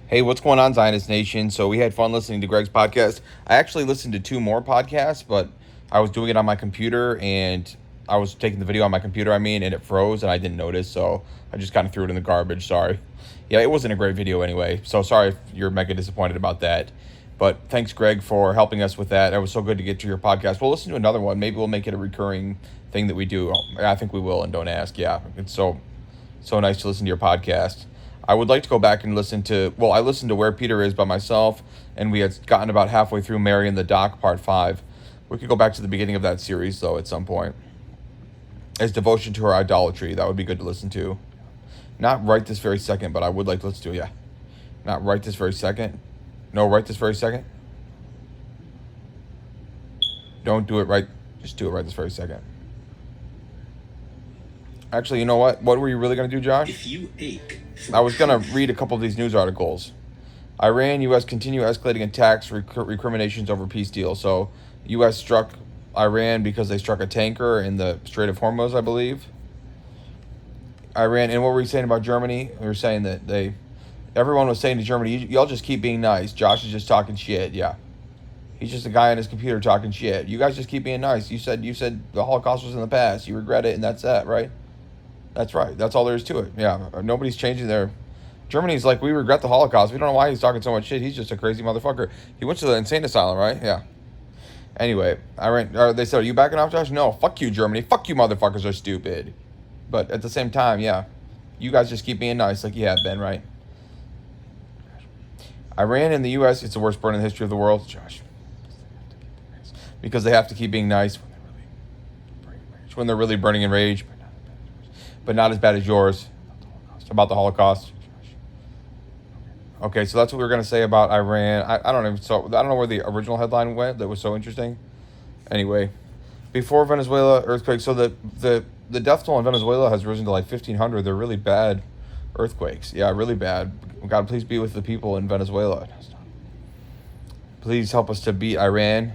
Hey, what's going on, Zionist Nation? So we had fun listening to Greg's podcast. I actually listened to two more podcasts, but I was doing it on my computer and I was taking the video on my computer, and it froze and I didn't notice, so I just kind of threw it in the garbage. Sorry. Yeah, it wasn't a great video anyway, so sorry if you're mega disappointed about that. But thanks, Greg, for helping us with that. It was so good to get to your podcast. We'll listen to another one. Maybe we'll make it a recurring thing that we do. I think we will, and don't ask. Yeah, it's so nice to listen to your podcast. I would like to go back and listen to, well, I listened to Where Peter Is by myself, and we had gotten about halfway through Mary and the Doc, part 5. We could go back to the beginning of that series, though, at some point. As devotion to her idolatry, that would be good to listen to. Not right this very second, but I would like to listen to it, yeah. Not right this very second. No, right this very second. Don't do it right, just do it right this very second. Actually, you know what? What were you really going to do, Josh? If you ache. I was going to read a couple of these news articles. Iran, U.S. continue escalating attacks, recriminations over peace deal. So, U.S. struck Iran because they struck a tanker in the Strait of Hormuz, I believe. Iran, and what were you saying about Germany? We were saying that everyone was saying to Germany, y'all just keep being nice. Josh is just talking shit, yeah. He's just a guy on his computer talking shit. You guys just keep being nice. You said the Holocaust was in the past. You regret it, and that's that, right? That's right. That's all there is to it. Yeah, nobody's changing their... Germany's like, we regret the Holocaust. We don't know why he's talking so much shit. He's just a crazy motherfucker. He went to the insane asylum, right? Yeah. Anyway, they said, are you backing off, Josh? No, fuck you, Germany. Fuck you, motherfuckers are stupid. But at the same time, yeah, you guys just keep being nice like you have been, right? Iran and the U.S., it's the worst burn in the history of the world. Josh. Because they have to keep being nice when they're really burning in rage. But not as bad as yours. About the Holocaust. Okay, so that's what we were going to say about Iran. I don't know where the original headline went that was so interesting. Anyway, before Venezuela earthquake, so the death toll in Venezuela has risen to like 1,500. They're really bad earthquakes. Yeah, really bad. God, please be with the people in Venezuela. Please help us to beat Iran.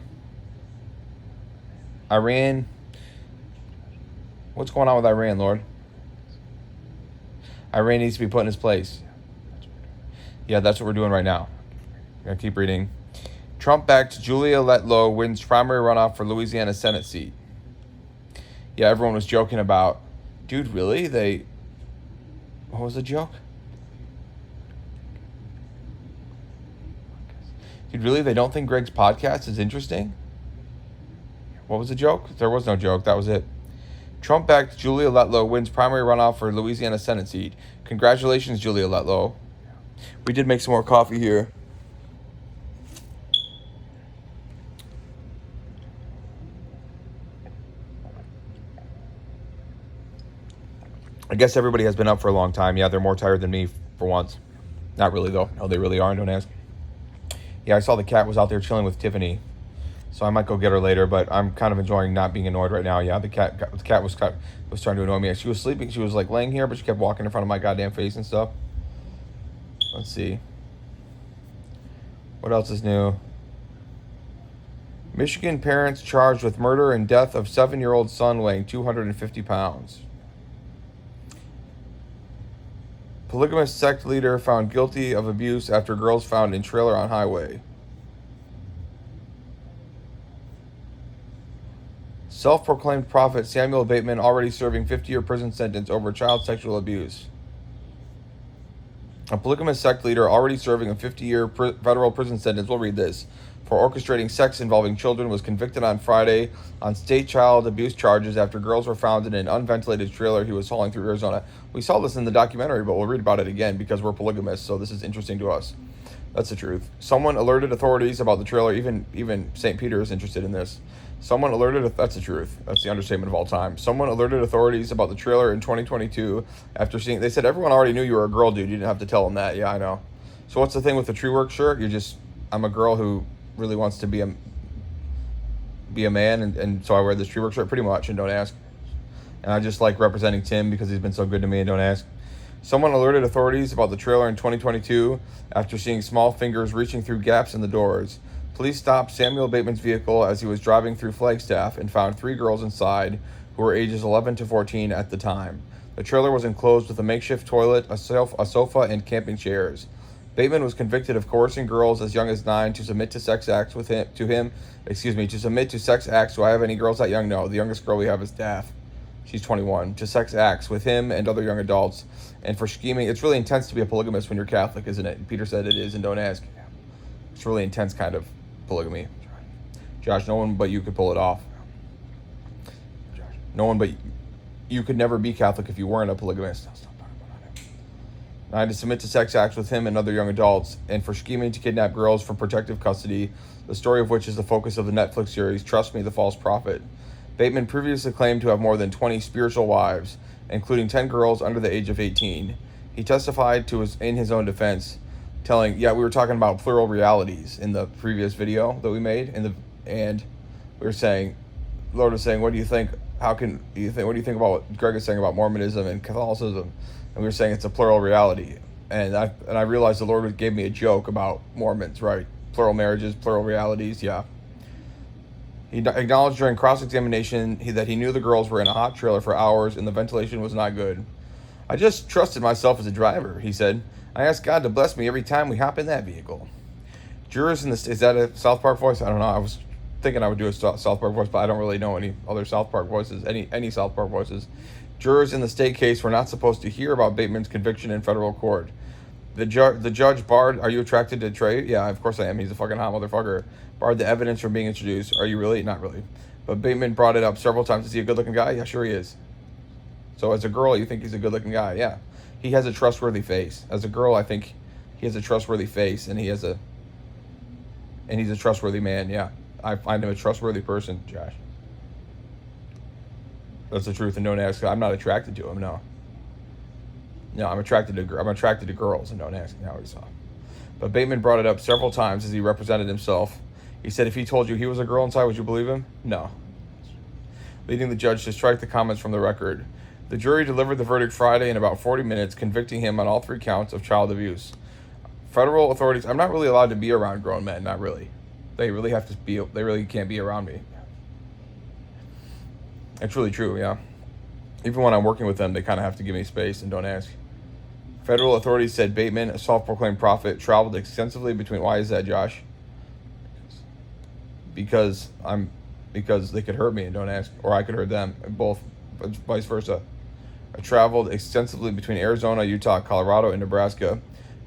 Iran. What's going on with Iran, Lord? Iran needs to be put in his place. Yeah, that's what we're doing right now. I'm going to keep reading. Trump-backed Julia Letlow wins primary runoff for Louisiana Senate seat. Yeah, everyone was joking about, dude, really? What was the joke? Dude, really? They don't think Greg's podcast is interesting? What was the joke? There was no joke. That was it. Trump-backed Julia Letlow wins primary runoff for Louisiana Senate seat. Congratulations, Julia Letlow. We did make some more coffee here. I guess everybody has been up for a long time. Yeah, they're more tired than me for once. Not really, though. No, they really aren't. Don't ask. Yeah, I saw the cat was out there chilling with Tiffany. So I might go get her later, but I'm kind of enjoying not being annoyed right now. Yeah, the cat was starting to annoy me. She was sleeping. She was like laying here, but she kept walking in front of my goddamn face and stuff. Let's see. What else is new? Michigan parents charged with murder and death of 7-year-old son weighing 250 pounds. Polygamous sect leader found guilty of abuse after girls found in trailer on highway. Self-proclaimed prophet Samuel Bateman already serving 50-year prison sentence over child sexual abuse. A polygamous sect leader already serving a 50-year federal prison sentence, we'll read this, for orchestrating sex involving children was convicted on Friday on state child abuse charges after girls were found in an unventilated trailer he was hauling through Arizona. We saw this in the documentary, but we'll read about it again because we're polygamous, so this is interesting to us. That's the truth. Someone alerted authorities about the trailer. Even St. Peter is interested in this. That's the truth. That's the understatement of all time. Someone alerted authorities about the trailer in 2022 after seeing, they said everyone already knew you were a girl, dude. You didn't have to tell them that. Yeah, I know. So what's the thing with the True Work shirt? I'm a girl who really wants to be a man, and so I wear this True Work shirt pretty much, and don't ask. And I just like representing Tim because he's been so good to me, and don't ask. Someone alerted authorities about the trailer in 2022 after seeing small fingers reaching through gaps in the doors. Police stopped Samuel Bateman's vehicle as he was driving through Flagstaff and found 3 girls inside who were ages 11 to 14 at the time. The trailer was enclosed with a makeshift toilet, a sofa, and camping chairs. Bateman was convicted of coercing girls as young as 9 to submit to sex acts with him. To submit to sex acts. Do I have any girls that young? No. The youngest girl we have is Daff. She's 21. To sex acts with him and other young adults, and for scheming. It's really intense to be a polygamist when you're Catholic, isn't it? And Peter said it is, and don't ask. It's really intense kind of polygamy. Josh, no one but you could pull it off. No one but you could never be Catholic if you weren't a polygamist. 9 to submit to sex acts with him and other young adults, and for scheming to kidnap girls for protective custody, the story of which is the focus of the Netflix series Trust Me, the False Prophet. Bateman previously claimed to have more than 20 spiritual wives, including 10 girls under the age of 18. He testified in his own defense, telling, we were talking about plural realities in the previous video that we made, and we were saying, Lord was saying, what do you think? What do you think about what Greg is saying about Mormonism and Catholicism? And we were saying it's a plural reality. And I realized the Lord gave me a joke about Mormons, right? Plural marriages, plural realities, yeah. He acknowledged during cross-examination that he knew the girls were in a hot trailer for hours and the ventilation was not good. I just trusted myself as a driver, he said. I asked God to bless me every time we hop in that vehicle. Jurors is that a South Park voice? I don't know. I was thinking I would do a South Park voice, but I don't really know any other South Park voices, any South Park voices. Jurors in the state case were not supposed to hear about Bateman's conviction in federal court. The judge barred, are you attracted to Trey? Yeah, of course I am. He's a fucking hot motherfucker. Barred the evidence from being introduced. Are you really? Not really. But Bateman brought it up several times. Is he a good-looking guy? Yeah, sure he is. So as a girl, you think he's a good-looking guy? Yeah. He has a trustworthy face. As a girl, I think he has a trustworthy face, and he's a trustworthy man. Yeah, I find him a trustworthy person, Josh. That's the truth, and don't ask. I'm not attracted to him. No, I'm attracted to girls, and don't ask me how he saw. But Bateman brought it up several times as he represented himself. He said if he told you he was a girl inside, would you believe him? No. Leading the judge to strike the comments from the record. The jury delivered the verdict Friday in about 40 minutes, convicting him on all 3 counts of child abuse. Federal authorities, I'm not really allowed to be around grown men, not really. They really can't be around me. It's really true, yeah. Even when I'm working with them, they kind of have to give me space and don't ask. Federal authorities said Bateman, a self-proclaimed prophet, traveled extensively between. Why is that, Josh? Because they could hurt me and don't ask, or I could hurt them, both, vice versa. I traveled extensively between Arizona, Utah, Colorado, and Nebraska,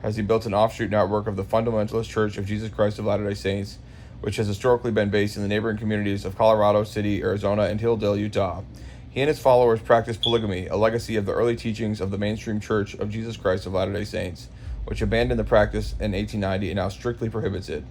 as he built an offshoot network of the Fundamentalist Church of Jesus Christ of Latter-day Saints, which has historically been based in the neighboring communities of Colorado City, Arizona, and Hilldale, Utah. He and his followers practiced polygamy, a legacy of the early teachings of the mainstream Church of Jesus Christ of Latter-day Saints, which abandoned the practice in 1890 and now strictly prohibits it.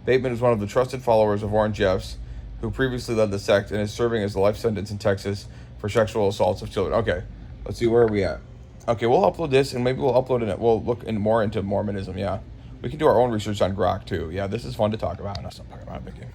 Bateman is one of the trusted followers of Warren Jeffs, who previously led the sect and is serving as a life sentence in Texas for sexual assaults of children. Okay, let's see, where are we at? Okay, we'll upload this, and maybe we'll upload it. We'll look more into Mormonism, yeah. We can do our own research on Grok, too. Yeah, this is fun to talk about. No, stop talking about it, Vicky.